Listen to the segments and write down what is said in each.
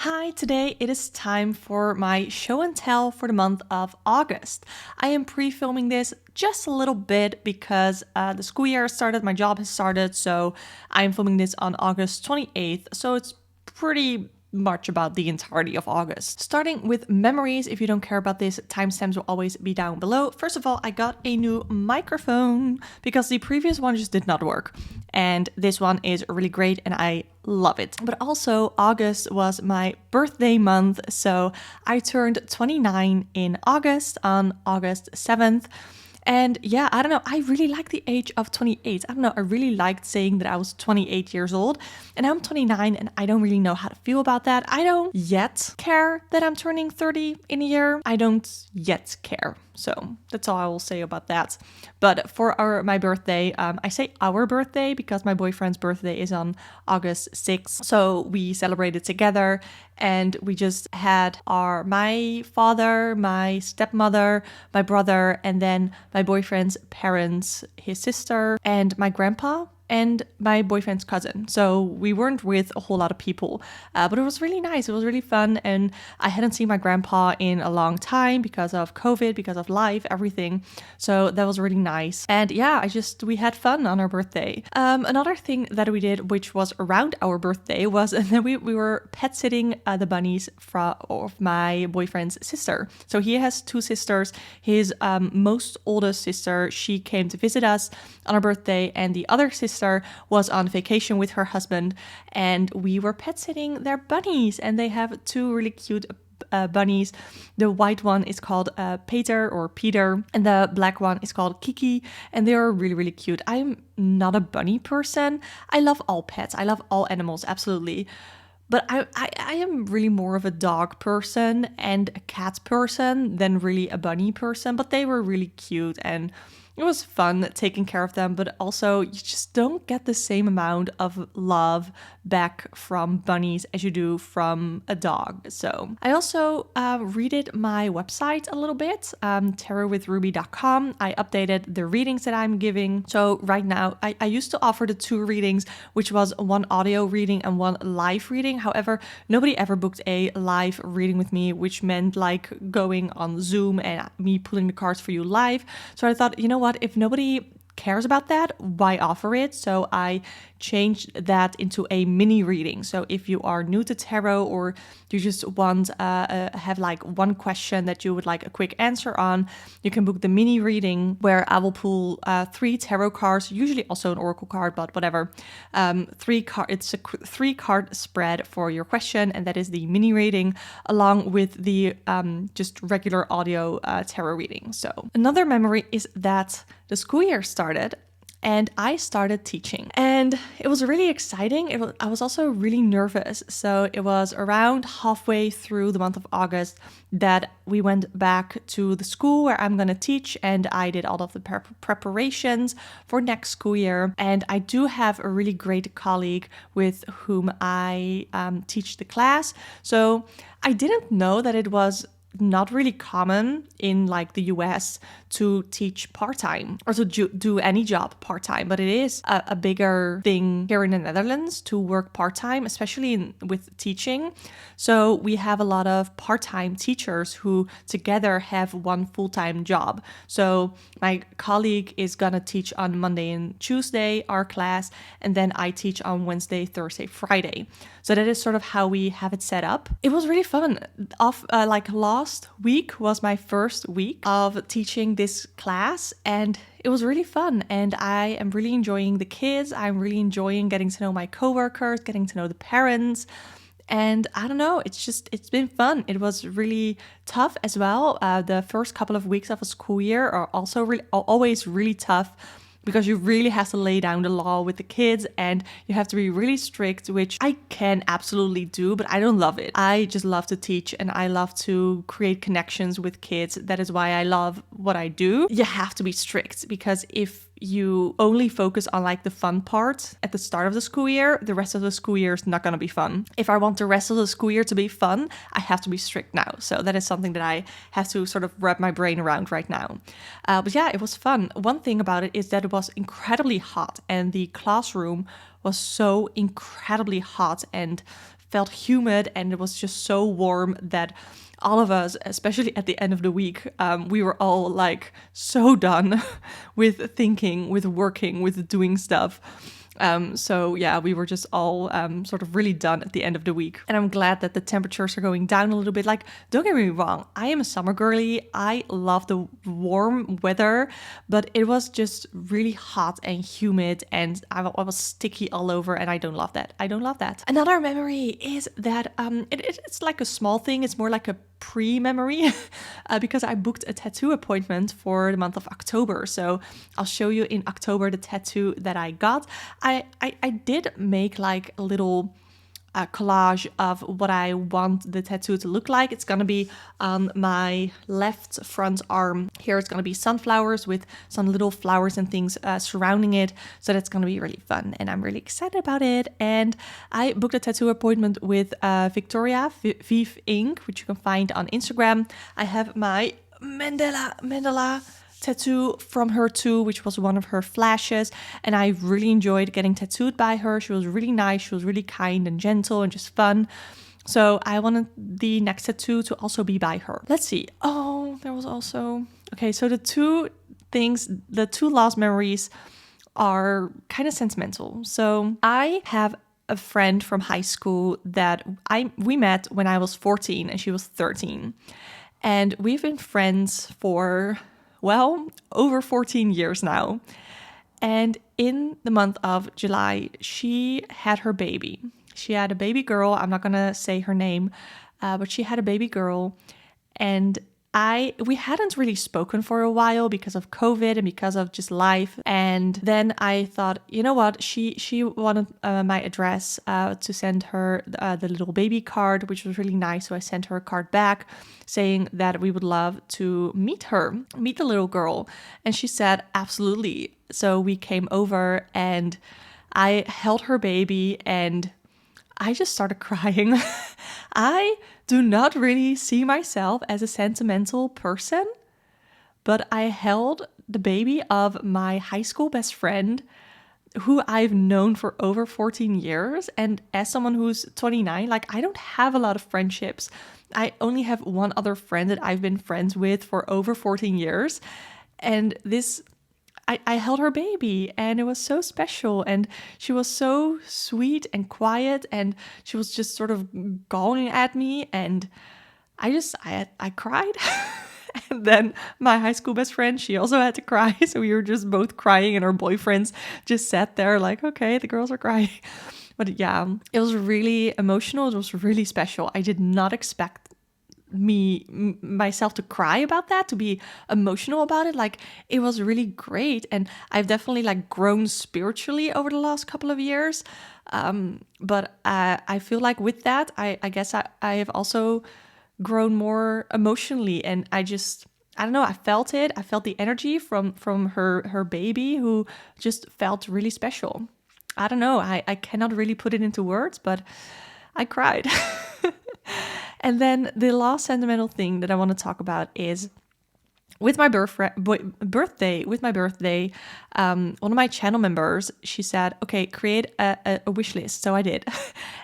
Hi, today it is time for my show and tell for the month of August. I am pre-filming this just a little bit because the school year started, my job has started, so I'm filming this on August 28th, so it's pretty much about the entirety of August. Starting with memories, if you don't care about this, timestamps will always be down below. First of all, I got a new microphone because the previous one just did not work. And this one is really great and I love it. But also August was my birthday month, so I turned 29 in August on August 7th. And yeah, I don't know, I really like the age of 28. I don't know, I really liked saying that I was 28 years old. And now I'm 29 and I don't really know how to feel about that. I don't yet care that I'm turning 30 in a year. I don't yet care. So that's all I will say about that. But for my birthday, I say our birthday because my boyfriend's birthday is on August 6th. So we celebrated together and we just had my father, my stepmother, my brother, and then my boyfriend's parents, his sister, and my grandpa, and my boyfriend's cousin. So we weren't with a whole lot of people, but it was really nice. It was really fun. And I hadn't seen my grandpa in a long time because of COVID, because of life, everything. So that was really nice. And yeah, we had fun on our birthday. Another thing that we did, which was around our birthday, was that we were pet sitting the bunnies of my boyfriend's sister. So he has two sisters. His most oldest sister, she came to visit us on our birthday, and the other sister was on vacation with her husband, and we were pet sitting their bunnies, and they have two really cute bunnies. The white one is called Peter, and the black one is called Kiki, and they are really, really cute. I'm not a bunny person. I love all pets. I love all animals, absolutely. But I am really more of a dog person and a cat person than really a bunny person, but they were really cute and it was fun taking care of them, but also you just don't get the same amount of love back from bunnies as you do from a dog. So I also redid my website a little bit, tarotwithruby.com. I updated the readings that I'm giving. So right now, I used to offer the two readings, which was one audio reading and one live reading. However, nobody ever booked a live reading with me, which meant like going on Zoom and me pulling the cards for you live. So I thought, you know what? If nobody cares about that, why offer it? So I changed that into a mini reading. So if you are new to tarot or you just want have like one question that you would like a quick answer on, you can book the mini reading where I will pull 3 tarot cards, usually also an oracle card, but whatever. It's a 3-card spread for your question, and that is the mini reading along with the just regular audio tarot reading. So another memory is that the school year started and I started teaching, and it was really exciting. I was also really nervous. So it was around halfway through the month of August that we went back to the school where I'm going to teach, and I did all of the preparations for next school year. And I do have a really great colleague with whom I teach the class. So I didn't know that it was not really common in like the US to teach part-time or to do any job part-time, but it is a bigger thing here in the Netherlands to work part-time, especially with teaching. So we have a lot of part-time teachers who together have one full-time job. So my colleague is gonna teach on Monday and Tuesday our class, and then I teach on Wednesday, Thursday, Friday. So that is sort of how we have it set up. It was really fun. Last week was my first week of teaching this class, and it was really fun. And I am really enjoying the kids. I'm really enjoying getting to know my coworkers, getting to know the parents. And I don't know, it's been fun. It was really tough as well. The first couple of weeks of a school year are also always really tough, because you really have to lay down the law with the kids and you have to be really strict, which I can absolutely do, but I don't love it. I just love to teach and I love to create connections with kids. That is why I love what I do. You have to be strict, because if you only focus on like the fun part at the start of the school year, the rest of the school year is not going to be fun. If I want the rest of the school year to be fun, I have to be strict now. So that is something that I have to sort of wrap my brain around right now. But yeah, it was fun. One thing about it is that it was incredibly hot, and the classroom was so incredibly hot and felt humid, and it was just so warm that all of us, especially at the end of the week, we were all like so done with thinking, with working, with doing stuff. So yeah, we were just all sort of really done at the end of the week. And I'm glad that the temperatures are going down a little bit. Like, don't get me wrong, I am a summer girly. I love the warm weather, but it was just really hot and humid, and I was sticky all over, and I don't love that. I don't love that. Another memory is that it's like a small thing. It's more like a pre-memory because I booked a tattoo appointment for the month of October. So I'll show you in October the tattoo that I got. I did make like a little collage of what I want the tattoo to look like. It's gonna be on my left front arm. Here it's gonna be sunflowers with some little flowers and things surrounding it. So that's gonna be really fun, and I'm really excited about it. And I booked a tattoo appointment with Victoria Vive Ink, which you can find on Instagram. I have my Mandela tattoo from her too, which was one of her flashes, and I really enjoyed getting tattooed by her. She was really nice, she was really kind and gentle and just fun. So I wanted the next tattoo to also be by her. Let's see. Oh, there was also... Okay, so the two last memories are kind of sentimental. So I have a friend from high school that we met when I was 14 and she was 13. And we've been friends for... well, over 14 years now. And in the month of July, she had her baby. She had a baby girl. I'm not gonna say her name, but she had a baby girl. And we hadn't really spoken for a while because of COVID and because of just life. And then I thought, you know what? She wanted my address to send her the little baby card, which was really nice. So I sent her a card back saying that we would love to meet the little girl. And she said, absolutely. So we came over and I held her baby and I just started crying. I do not really see myself as a sentimental person, but I held the baby of my high school best friend who I've known for over 14 years. And as someone who's 29, like I don't have a lot of friendships. I only have one other friend that I've been friends with for over 14 years. And I held her baby and it was so special, and she was so sweet and quiet, and she was just sort of going at me, and I cried. And then my high school best friend, she also had to cry. So we were just both crying, and our boyfriends just sat there like, okay, the girls are crying. But yeah, it was really emotional. It was really special. I did not expect myself to cry about that, to be emotional about it. Like, it was really great, and I've definitely like grown spiritually over the last couple of years, but I feel like with that I guess I have also grown more emotionally, and I don't know, I felt the energy from her baby, who just felt really special. I don't know, I cannot really put it into words, but I cried. And then the last sentimental thing that I want to talk about is with my birthday, one of my channel members, she said, okay, create a wish list. So I did.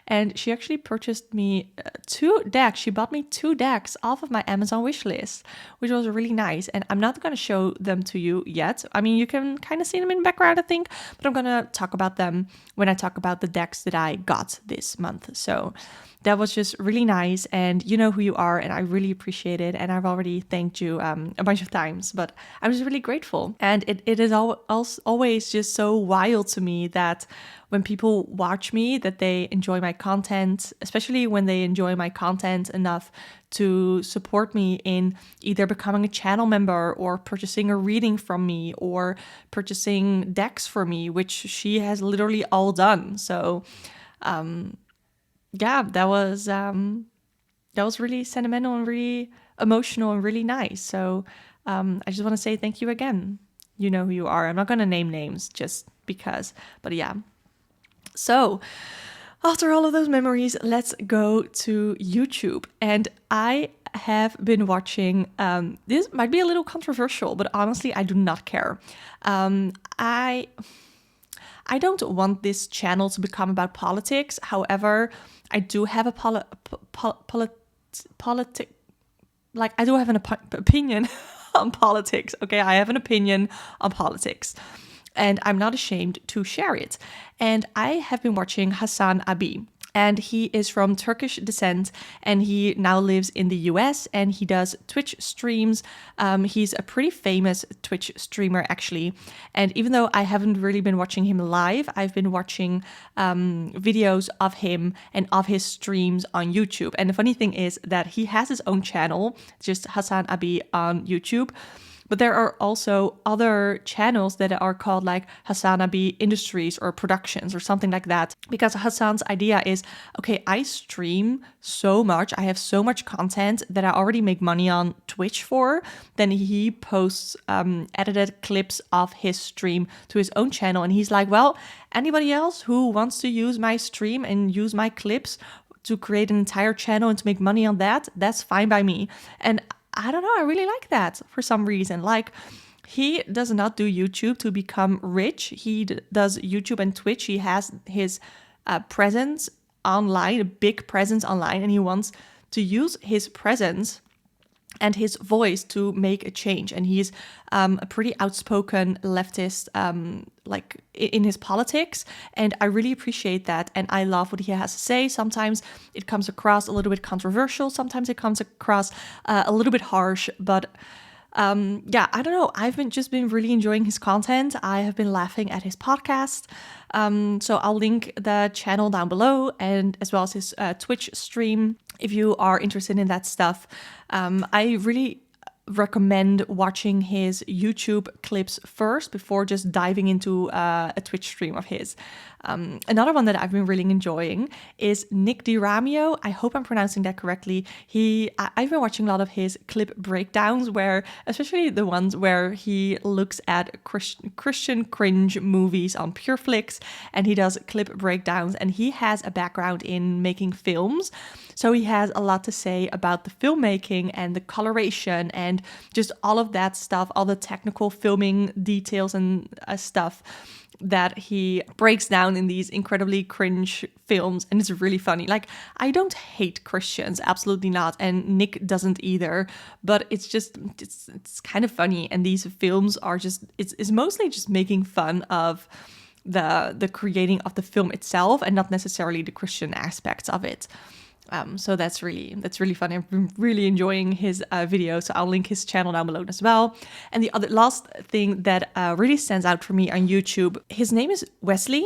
And she actually purchased me 2 decks. She bought me 2 decks off of my Amazon wish list, which was really nice. And I'm not going to show them to you yet. I mean, you can kind of see them in the background, I think, but I'm going to talk about them when I talk about the decks that I got this month. So that was just really nice, and you know who you are, and I really appreciate it, and I've already thanked you a bunch of times, but I'm just really grateful. And it is always just so wild to me that when people watch me, that they enjoy my content, especially when they enjoy my content enough to support me in either becoming a channel member or purchasing a reading from me or purchasing decks for me, which she has literally all done. So yeah, that was really sentimental and really emotional and really nice. So I just want to say thank you again. You know who you are. I'm not going to name names just because, but yeah. So after all of those memories, let's go to YouTube. And I have been watching, this might be a little controversial, but honestly, I do not care. I don't want this channel to become about politics. However, I do have a I do have an opinion on politics. Okay, I have an opinion on politics, and I'm not ashamed to share it. And I have been watching HasanAbi. And he is from Turkish descent, and he now lives in the US, and he does Twitch streams. He's a pretty famous Twitch streamer, actually. And even though I haven't really been watching him live, I've been watching videos of him and of his streams on YouTube. And the funny thing is that he has his own channel, just HasanAbi on YouTube. But there are also other channels that are called like HasanAbi Industries or Productions or something like that. Because Hasan's idea is, okay, I stream so much, I have so much content that I already make money on Twitch for. Then he posts edited clips of his stream to his own channel. And he's like, well, anybody else who wants to use my stream and use my clips to create an entire channel and to make money on that, that's fine by me. And I don't know, I really like that for some reason. Like, he does not do YouTube to become rich. He does YouTube and Twitch. He has his presence online, a big presence online, and he wants to use his presence and his voice to make a change. And he's a pretty outspoken leftist, like in his politics. And I really appreciate that. And I love what he has to say. Sometimes it comes across a little bit controversial. Sometimes it comes across a little bit harsh. But yeah, I don't know. I've been really enjoying his content. I have been laughing at his podcast. So I'll link the channel down below, and as well as his Twitch stream if you are interested in that stuff. I really recommend watching his YouTube clips first before just diving into a Twitch stream of his. Another one that I've been really enjoying is DiRamio. I hope I'm pronouncing that correctly. I've been watching a lot of his clip breakdowns, where, especially the ones where he looks at Christian cringe movies on Pureflix, and he does clip breakdowns, and he has a background in making films. So he has a lot to say about the filmmaking and the coloration and just all of that stuff, all the technical filming details and stuff that he breaks down in these incredibly cringe films. And it's really funny. Like, I don't hate Christians, absolutely not. And Nick doesn't either. But it's just, it's kind of funny. And these films are just, it's mostly just making fun of the creating of the film itself and not necessarily the Christian aspects of it. So that's really fun. I've been really enjoying his videos. So I'll link his channel down below as well. And the last thing that really stands out for me on YouTube, his name is Wesley.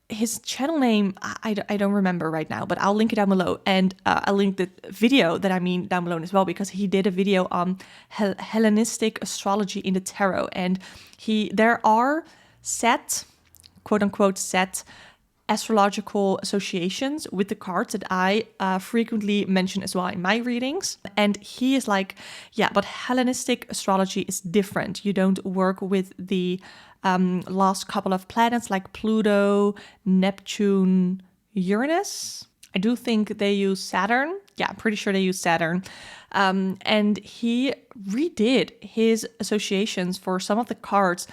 His channel name, I don't remember right now, but I'll link it down below. And I'll link the video that I mean down below as well, because he did a video on Hellenistic astrology in the tarot. And there are quote unquote set astrological associations with the cards that I frequently mention as well in my readings. And he is like, yeah, but Hellenistic astrology is different. You don't work with the last couple of planets like Pluto, Neptune, Uranus. I do think they use Saturn. Yeah, I'm pretty sure they use Saturn. And he redid his associations for some of the cards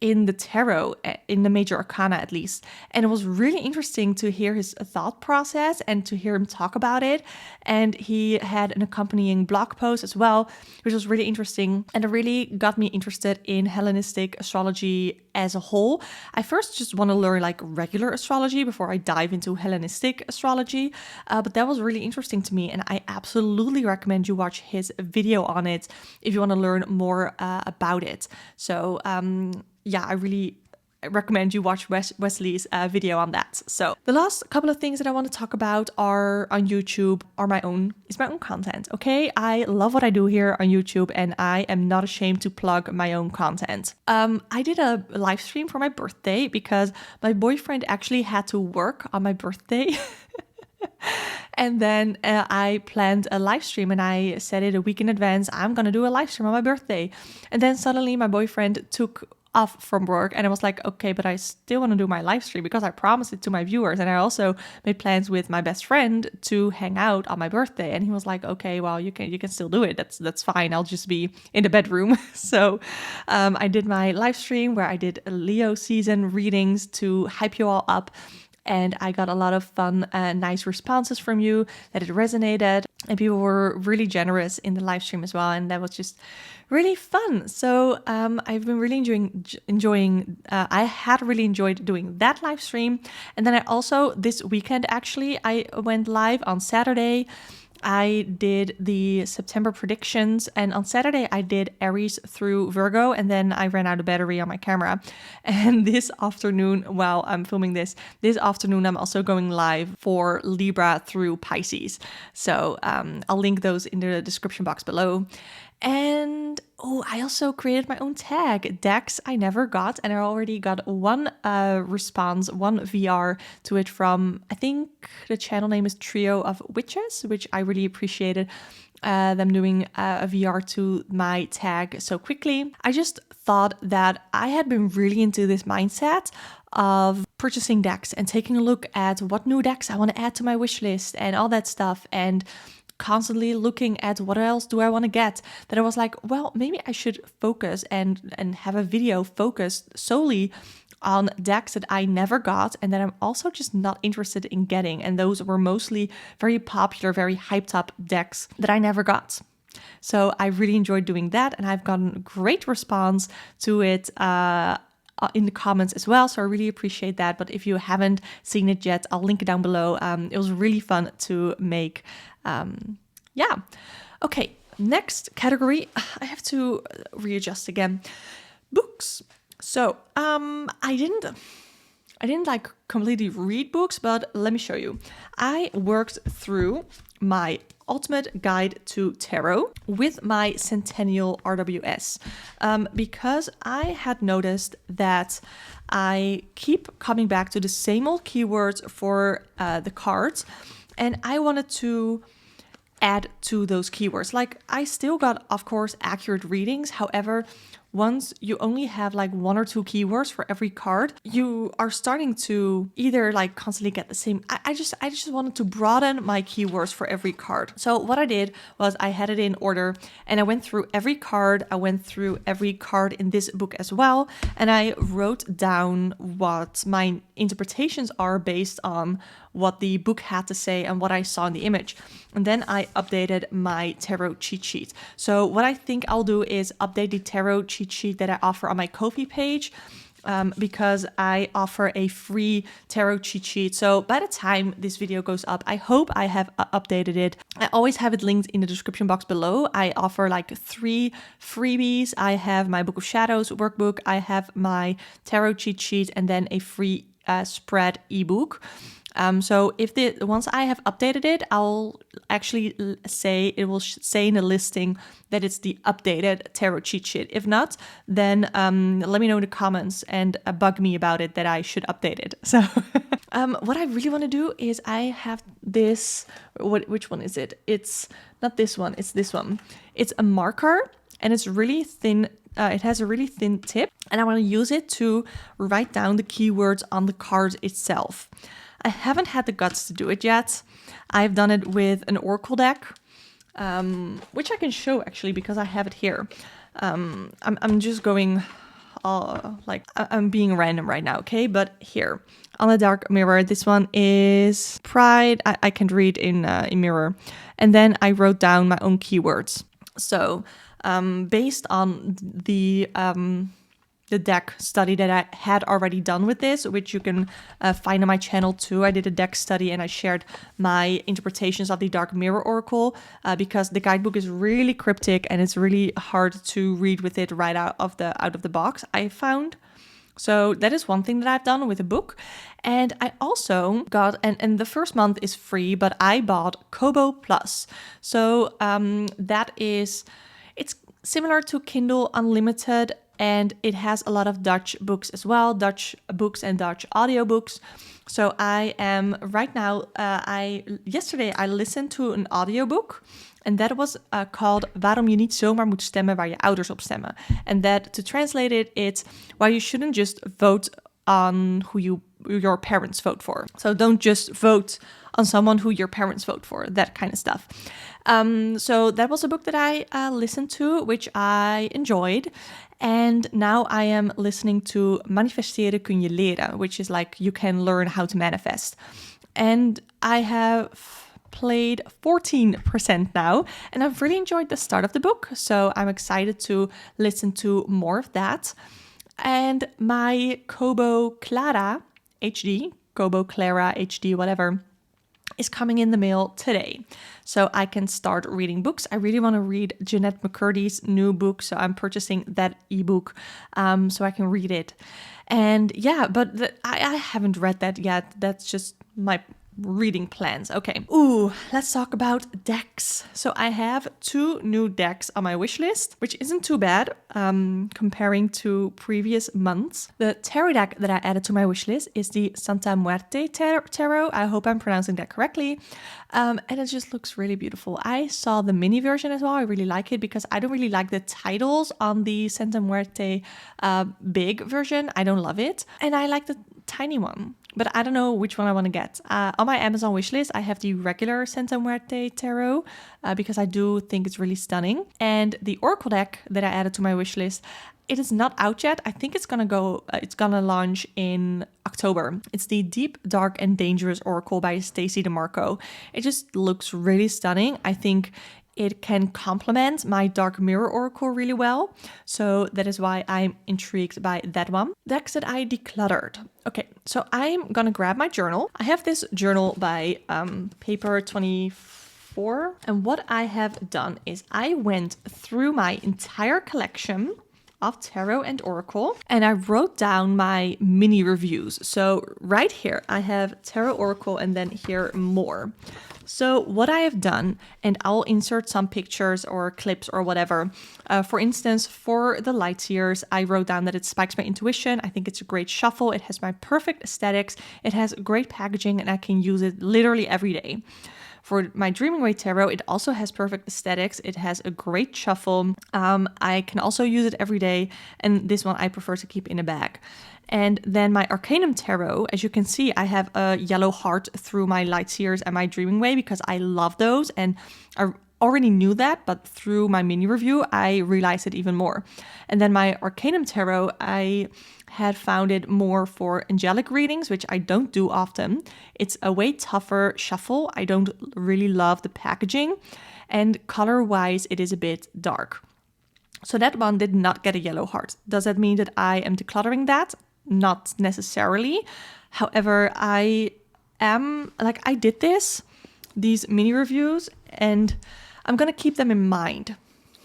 in the tarot, in the major arcana at least. And it was really interesting to hear his thought process and to hear him talk about it. And he had an accompanying blog post as well, which was really interesting. And it really got me interested in Hellenistic astrology as a whole. I first just want to learn like regular astrology before I dive into Hellenistic astrology. But that was really interesting to me. And I absolutely recommend you watch his video on it if you want to learn more about it. So, yeah, I really recommend you watch Wesley's video on that. So the last couple of things that I want to talk about are on YouTube are my own content. Okay, I love what I do here on YouTube, and I am not ashamed to plug my own content. I did a live stream for my birthday because my boyfriend actually had to work on my birthday. And then I planned a live stream, and I said it a week in advance. I'm going to do a live stream on my birthday. And then suddenly my boyfriend took off from work, and I was like, okay, but I still want to do my live stream because I promised it to my viewers. And I also made plans with my best friend to hang out on my birthday, and he was like, okay, well, you can still do it. That's fine. I'll just be in the bedroom. So I did my live stream where I did Leo season readings to hype you all up. And I got a lot of fun, nice responses from you, that it resonated. And people were really generous in the live stream as well. And that was just really fun. So I've been really enjoying I had really enjoyed doing that live stream. And then I also, this weekend actually, I went live on Saturday. I did the September predictions, and on Saturday I did Aries through Virgo, and then I ran out of battery on my camera. And this afternoon, while I'm filming this afternoon I'm also going live for Libra through Pisces. So I'll link those in the description box below. And I also created my own tag, decks I never got, and I already got one response, one VR to it from, I think the channel name is Trio of Witches, which I really appreciated them doing a VR to my tag so quickly. I just thought that I had been really into this mindset of purchasing decks and taking a look at what new decks I want to add to my wish list and all that stuff, and constantly looking at what else do I want to get, that I was like, well, maybe I should focus and have a video focused solely on decks that I never got and that I'm also just not interested in getting. And those were mostly very popular, very hyped up decks that I never got. So I really enjoyed doing that, and I've gotten great response to it in the comments as well, so I really appreciate that. But if you haven't seen it yet, I'll link it down below. It was really fun to make. Okay, next category. I have to readjust again. Books. So I didn't like completely read books, but let me show you. I worked through my ultimate guide to tarot with my Centennial RWS because I had noticed that I keep coming back to the same old keywords for the cards, and I wanted to add to those keywords. Like, I still got, of course, accurate readings. However, once you only have like one or two keywords for every card, you are starting to either like constantly get the same. I just wanted to broaden my keywords for every card. So what I did was I had it in order, and I went through every card. I went through every card in this book as well, and I wrote down what my interpretations are based on what the book had to say and what I saw in the image. And then I updated my tarot cheat sheet. So what I think I'll do is update the tarot cheat sheet that I offer on my Ko-fi page, because I offer a free tarot cheat sheet. So by the time this video goes up, I hope I have updated it. I always have it linked in the description box below. I offer like 3 freebies. I have my Book of Shadows workbook, I have my tarot cheat sheet, and then a free spread ebook. So if once I have updated it, I'll actually say, it will say in the listing that it's the updated tarot cheat sheet. If not, then let me know in the comments and bug me about it that I should update it. So what I really want to do is I have this, which one is it? It's not this one, it's this one. It's a marker, and it's really thin. It has a really thin tip, and I want to use it to write down the keywords on the card itself. I haven't had the guts to do it yet. I've done it with an oracle deck, which I can show actually because I have it here. I'm just going, I'm being random right now, okay? But here, on the dark mirror, this one is Pride. I can read in mirror. And then I wrote down my own keywords. So based on the deck study that I had already done with this, which you can find on my channel too. I did a deck study and I shared my interpretations of the Dark Mirror Oracle because the guidebook is really cryptic and it's really hard to read with it right out of the box, I found. So that is one thing that I've done with the book. And I also got, and the first month is free, but I bought Kobo Plus. So that is, it's similar to Kindle Unlimited, and it has a lot of Dutch books as well, Dutch books and Dutch audiobooks. So I am right now, yesterday I listened to an audiobook. And that was called Waarom je niet zomaar moet stemmen waar je ouders op stemmen. And that, to translate it, it's why you shouldn't just vote on who your parents vote for. So don't just vote on someone who your parents vote for, that kind of stuff. So that was a book that I listened to, which I enjoyed. And now I am listening to Manifesteren kun je leren, which is like you can learn how to manifest. And I have played 14% now, and I've really enjoyed the start of the book, so I'm excited to listen to more of that. And my Kobo Clara HD, whatever, is coming in the mail today, so I can start reading books. I really want to read Jeanette McCurdy's new book, so I'm purchasing that ebook so I can read it. And yeah, but I haven't read that yet. That's just my reading plans. Okay. Ooh, let's talk about decks. So I have 2 new decks on my wish list, which isn't too bad comparing to previous months. The tarot deck that I added to my wish list is the Santa Muerte tarot. I hope I'm pronouncing that correctly. And it just looks really beautiful. I saw the mini version as well. I really like it because I don't really like the titles on the Santa Muerte big version. I don't love it. And I like the tiny one, but I don't know which one I want to get. On my Amazon wishlist, I have the regular Santa Muerte tarot because I do think it's really stunning. And the Oracle deck that I added to my wishlist, it is not out yet. I think it's gonna launch in October. It's the Deep, Dark, and Dangerous Oracle by Stacey DeMarco. It just looks really stunning. I think it can complement my Dark Mirror Oracle really well. So that is why I'm intrigued by that one. Decks that I decluttered. Okay, so I'm gonna grab my journal. I have this journal by Paper 24. And what I have done is I went through my entire collection of tarot and oracle, and I wrote down my mini reviews. So right here, I have tarot, oracle, and then here more. So what I have done, and I'll insert some pictures or clips or whatever. For instance, for the Lightseers, I wrote down that it spikes my intuition. I think it's a great shuffle. It has my perfect aesthetics. It has great packaging, and I can use it literally every day. For my Dreaming Way Tarot, it also has perfect aesthetics. It has a great shuffle. I can also use it every day. And this one I prefer to keep in a bag. And then my Arcanum Tarot, as you can see, I have a yellow heart through my Lightseers and my Dreaming Way because I love those. And I already knew that, but through my mini review, I realized it even more. And then my Arcanum Tarot, I had found it more for angelic readings, which I don't do often. It's a way tougher shuffle. I don't really love the packaging, and color-wise, it is a bit dark. So that one did not get a yellow heart. Does that mean that I am decluttering that? Not necessarily. However, I did these mini reviews, and I'm gonna keep them in mind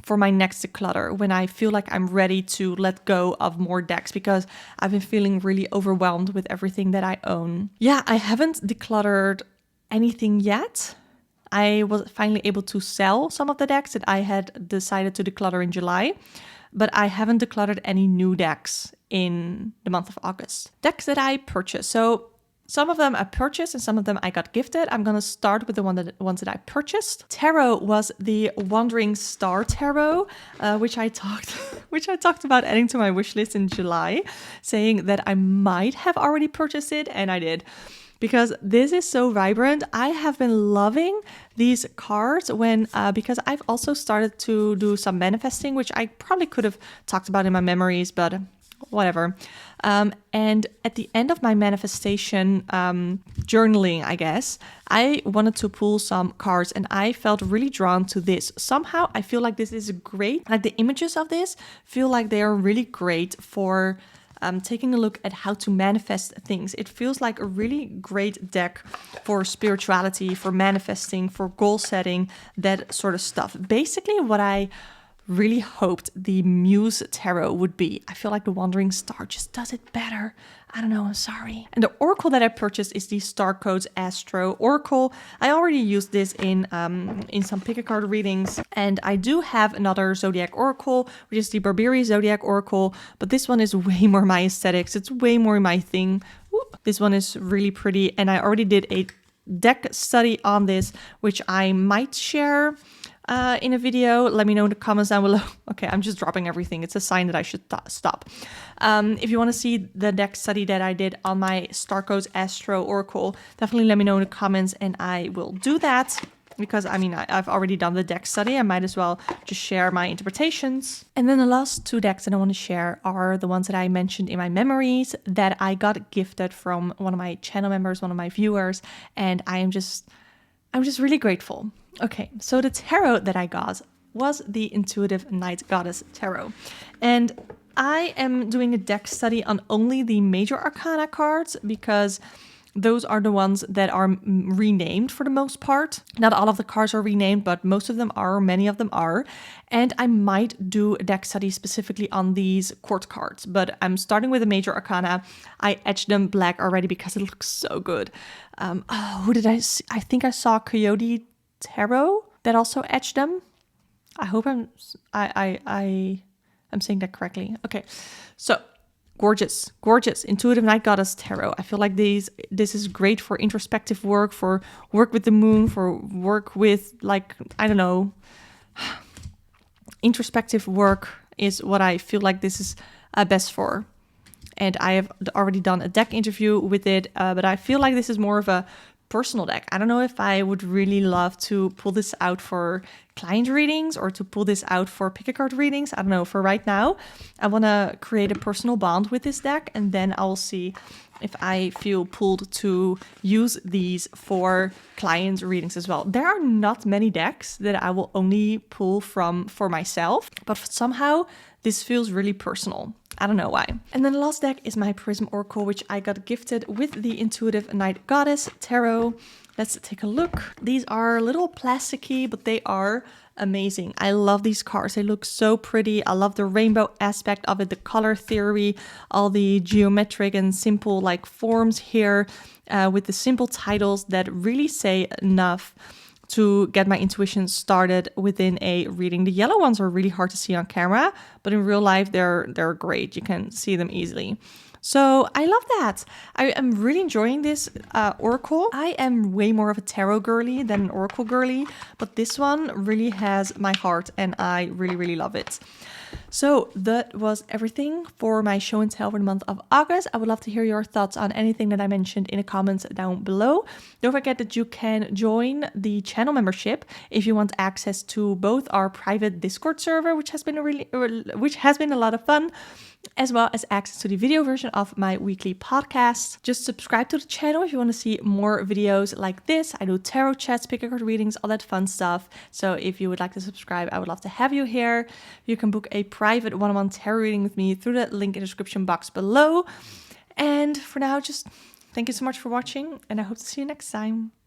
for my next declutter when I feel like I'm ready to let go of more decks, because I've been feeling really overwhelmed with everything that I own. Yeah, I haven't decluttered anything yet. I was finally able to sell some of the decks that I had decided to declutter in July, but I haven't decluttered any new decks in the month of August. Decks that I purchased. So some of them I purchased and some of them I got gifted. I'm going to start with the ones that I purchased. Tarot was the Wandering Star Tarot, which I talked about adding to my wish list in July, saying that I might have already purchased it, and I did. Because this is so vibrant. I have been loving these cards because I've also started to do some manifesting, which I probably could have talked about in my memories, but whatever. And at the end of my manifestation journaling, I guess, I wanted to pull some cards, and I felt really drawn to this. Somehow I feel like this is great. Like the images of this feel like they are really great for taking a look at how to manifest things. It feels like a really great deck for spirituality, for manifesting, for goal setting, that sort of stuff. Basically, what I really hoped the Muse Tarot would be. I feel like the Wandering Star just does it better. I don't know, I'm sorry. And the oracle that I purchased is the Star Codes Astro Oracle. I already used this in some pick a card readings. And I do have another Zodiac Oracle, which is the Barberi Zodiac Oracle. But this one is way more my aesthetics. It's way more my thing. Whoop. This one is really pretty. And I already did a deck study on this, which I might share in a video. Let me know in the comments down below. Okay, I'm just dropping everything. It's a sign that I should stop. If you want to see the deck study that I did on my Star Codes Astro Oracle, definitely let me know in the comments and I will do that. Because, I mean, I've already done the deck study. I might as well just share my interpretations. And then the last 2 decks that I want to share are the ones that I mentioned in my memories that I got gifted from one of my channel members, one of my viewers. And I'm just really grateful. Okay, so the tarot that I got was the Intuitive Night Goddess Tarot. And I am doing a deck study on only the major arcana cards because those are the ones that are renamed for the most part. Not all of the cards are renamed, but most of them are, many of them are. And I might do a deck study specifically on these court cards, but I'm starting with the major arcana. I etched them black already because it looks so good. Who did I see? I think I saw Coyote Tarot that also etched them. I hope I'm saying that correctly. Okay, so gorgeous, gorgeous Intuitive Night Goddess Tarot. I feel like this is great for introspective work, for work with the moon, for work with, like, I don't know. Introspective work is what I feel like this is best for. And I have already done a deck interview with it, but I feel like this is more of a personal deck. I don't know if I would really love to pull this out for client readings or to pull this out for pick a card readings. I don't know. For right now, I want to create a personal bond with this deck, and then I'll see if I feel pulled to use these for client readings as well. There are not many decks that I will only pull from for myself, but somehow this feels really personal. I don't know why. And then the last deck is my Prism Oracle, which I got gifted with the Intuitive Night Goddess Tarot. Let's take a look. These are a little plasticky, but they are amazing. I love these cards. They look so pretty. I love the rainbow aspect of it, the color theory, all the geometric and simple like forms here with the simple titles that really say enough to get my intuition started within a reading. The yellow ones are really hard to see on camera, but in real life, they're great. You can see them easily. So I love that. I am really enjoying this oracle. I am way more of a tarot girly than an oracle girly, but this one really has my heart and I really, really love it. So that was everything for my show and tell for the month of August. I would love to hear your thoughts on anything that I mentioned in the comments down below. Don't forget that you can join the channel membership if you want access to both our private Discord server, which has been a lot of fun, as well as access to the video version of my weekly podcast. Just subscribe to the channel if you want to see more videos like this. I do tarot chats, pick a card readings, all that fun stuff. So if you would like to subscribe, I would love to have you here. You can book a private one-on-one tarot reading with me through the link in the description box below. And for now, just thank you so much for watching, and I hope to see you next time.